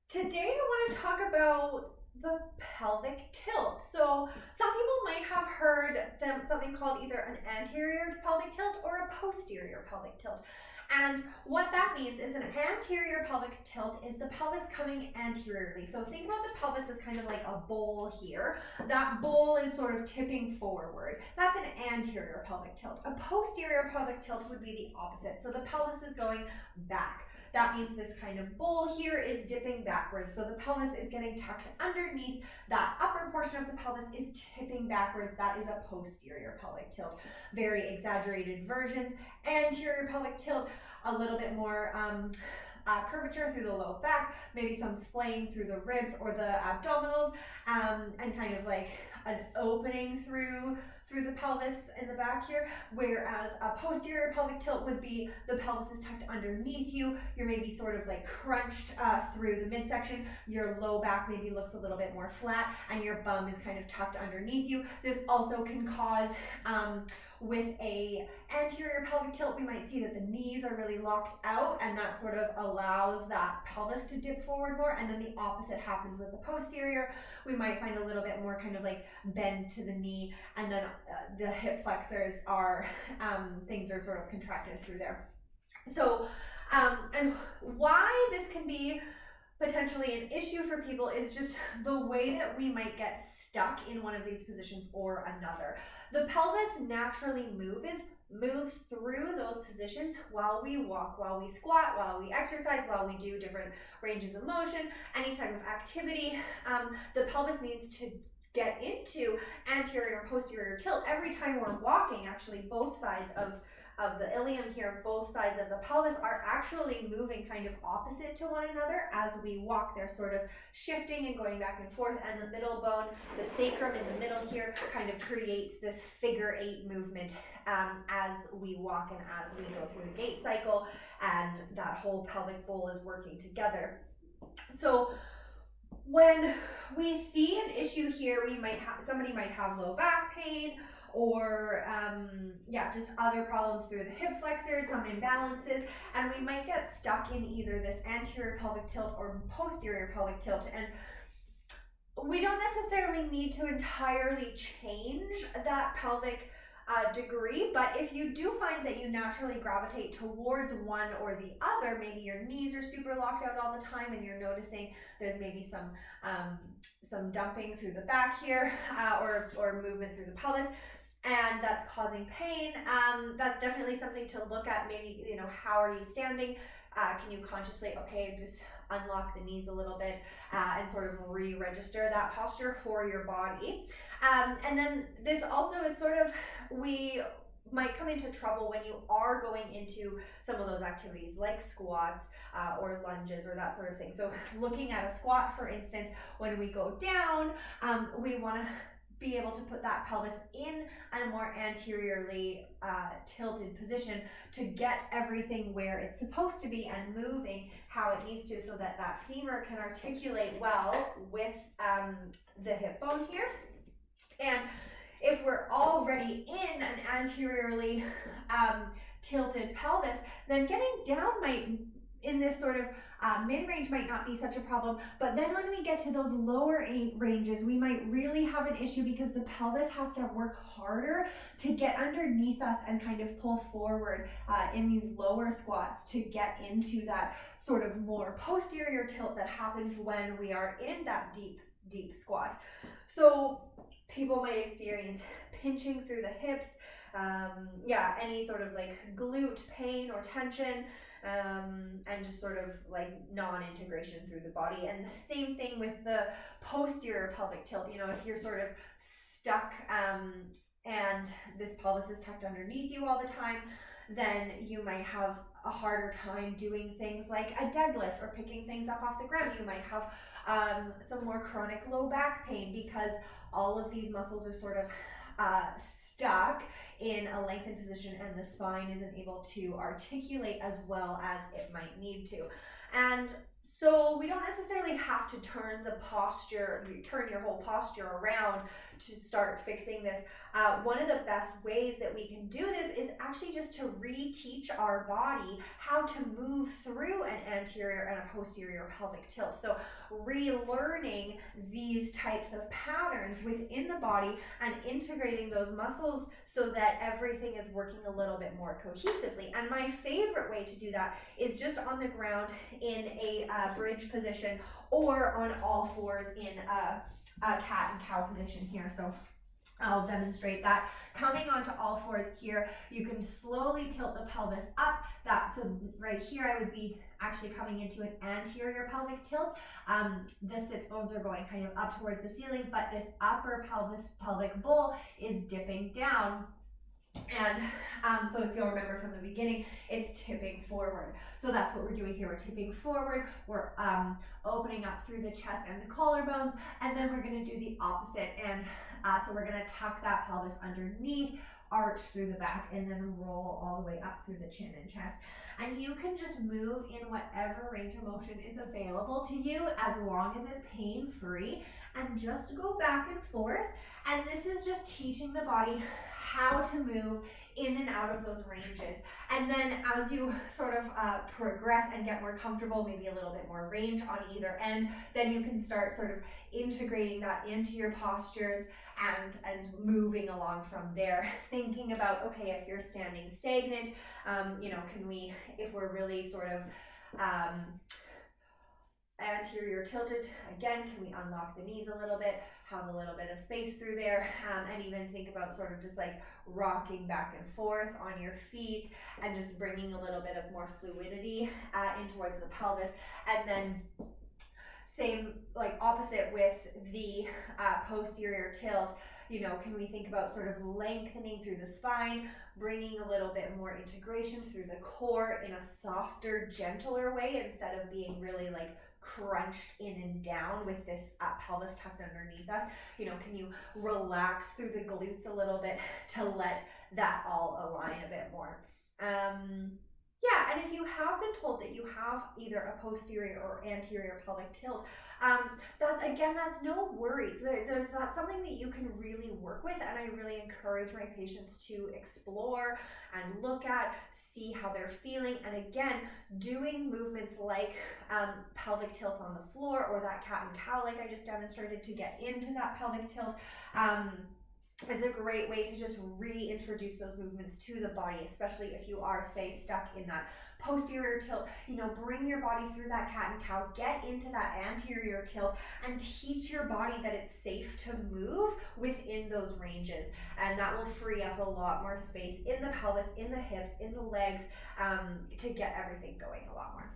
Today I want to talk about the pelvic tilt. So some people might have heard something called either an anterior pelvic tilt or a posterior pelvic tilt. And what that means is an anterior pelvic tilt is the pelvis coming anteriorly. So think about the pelvis as kind of like a bowl here. That bowl is sort of tipping forward. That's an anterior pelvic tilt. A posterior pelvic tilt would be the opposite. So the pelvis is going back. That means this kind of bowl here is dipping backwards. So the pelvis is getting tucked underneath. That upper portion of the pelvis is tipping backwards. That is a posterior pelvic tilt. Very exaggerated versions. Anterior pelvic tilt, a little bit more curvature through the low back, maybe some splaying through the ribs or the abdominals, and kind of like an opening through the pelvis in the back here, whereas a posterior pelvic tilt would be the pelvis is tucked underneath you, you're maybe sort of like crunched through the midsection, your low back maybe looks a little bit more flat, and your bum is kind of tucked underneath you. This also can cause, with a anterior pelvic tilt, we might see that the knees are really locked out, and that sort of allows that pelvis to dip forward more, and then the opposite happens with the posterior. We might find a little bit more kind of like bend to the knee, and then the hip flexors are, things are sort of contracted through there. So, and why this can be potentially an issue for people is just the way that we might get stuck in one of these positions or another. The pelvis naturally moves through those positions while we walk, while we squat, while we exercise, while we do different ranges of motion, any type of activity. The pelvis needs to get into anterior and posterior tilt every time we're walking. Actually, both sides of the ilium here, both sides of the pelvis are actually moving kind of opposite to one another as we walk. They're sort of shifting and going back and forth, and the middle bone, the sacrum in the middle here, kind of creates this figure 8 movement as we walk and as we go through the gait cycle, and that whole pelvic bowl is working together. So when we see an issue here, somebody might have low back pain, or just other problems through the hip flexors, some imbalances, and we might get stuck in either this anterior pelvic tilt or posterior pelvic tilt. And we don't necessarily need to entirely change that pelvic degree, but if you do find that you naturally gravitate towards one or the other, maybe your knees are super locked out all the time and you're noticing there's maybe some dumping through the back here, or movement through the pelvis, and that's causing pain, that's definitely something to look at. Maybe, how are you standing? Can you consciously, just unlock the knees a little bit and sort of re-register that posture for your body. And then this also is sort of, we might come into trouble when you are going into some of those activities like squats or lunges or that sort of thing. So looking at a squat, for instance, when we go down, we want to be able to put that pelvis in a more anteriorly tilted position to get everything where it's supposed to be and moving how it needs to, so that that femur can articulate well with the hip bone here. And if we're already in an anteriorly tilted pelvis, then getting down in this sort of mid-range might not be such a problem, but then when we get to those lower ranges, we might really have an issue because the pelvis has to work harder to get underneath us and kind of pull forward in these lower squats to get into that sort of more posterior tilt that happens when we are in that deep squat. So people might experience pinching through the hips, any sort of like glute pain or tension, and just sort of like non-integration through the body. And the same thing with the posterior pelvic tilt. If you're sort of stuck and this pelvis is tucked underneath you all the time, then you might have a harder time doing things like a deadlift or picking things up off the ground. You might have some more chronic low back pain because all of these muscles are sort of stuck in a lengthened position, and the spine isn't able to articulate as well as it might need to. And So we don't necessarily have to turn the posture, turn your whole posture around to start fixing this. One of the best ways that we can do this is actually just to reteach our body how to move through an anterior and a posterior pelvic tilt. So relearning these types of patterns within the body and integrating those muscles so that everything is working a little bit more cohesively. And my favorite way to do that is just on the ground in a bridge position, or on all fours in a cat and cow position here. So I'll demonstrate that. Coming onto all fours here, you can slowly tilt the pelvis up. So right here, I would be actually coming into an anterior pelvic tilt. The sits bones are going kind of up towards the ceiling, but this upper pelvic bowl is dipping down. And so if you'll remember from the beginning, it's tipping forward. So that's what we're doing here. We're tipping forward. We're opening up through the chest and the collarbones, and then we're going to do the opposite. And so we're going to tuck that pelvis underneath, arch through the back, and then roll all the way up through the chin and chest. And you can just move in whatever range of motion is available to you, as long as it's pain-free, and just go back and forth. And this is just teaching the body how to move in and out of those ranges. And then as you sort of progress and get more comfortable, maybe a little bit more range on either end, then you can start sort of integrating that into your postures and moving along from there. Thinking about, okay, if you're standing stagnant, can we, if we're really sort of anterior tilted, again, can we unlock the knees a little bit, have a little bit of space through there, and even think about sort of just like rocking back and forth on your feet and just bringing a little bit of more fluidity in towards the pelvis. And then same, like opposite with the posterior tilt, can we think about sort of lengthening through the spine, bringing a little bit more integration through the core in a softer, gentler way, instead of being really like crunched in and down with this pelvis tucked underneath us. Can you relax through the glutes a little bit to let that all align a bit more? Yeah, and if you have been told that you have either a posterior or anterior pelvic tilt, that's no worries. That's something that you can really work with, and I really encourage my patients to explore and look at, see how they're feeling, and again, doing movements like pelvic tilt on the floor, or that cat and cow like I just demonstrated to get into that pelvic tilt. Is a great way to just reintroduce those movements to the body, especially if you are, say, stuck in that posterior tilt. Bring your body through that cat and cow, get into that anterior tilt, and teach your body that it's safe to move within those ranges. And that will free up a lot more space in the pelvis, in the hips, in the legs, to get everything going a lot more.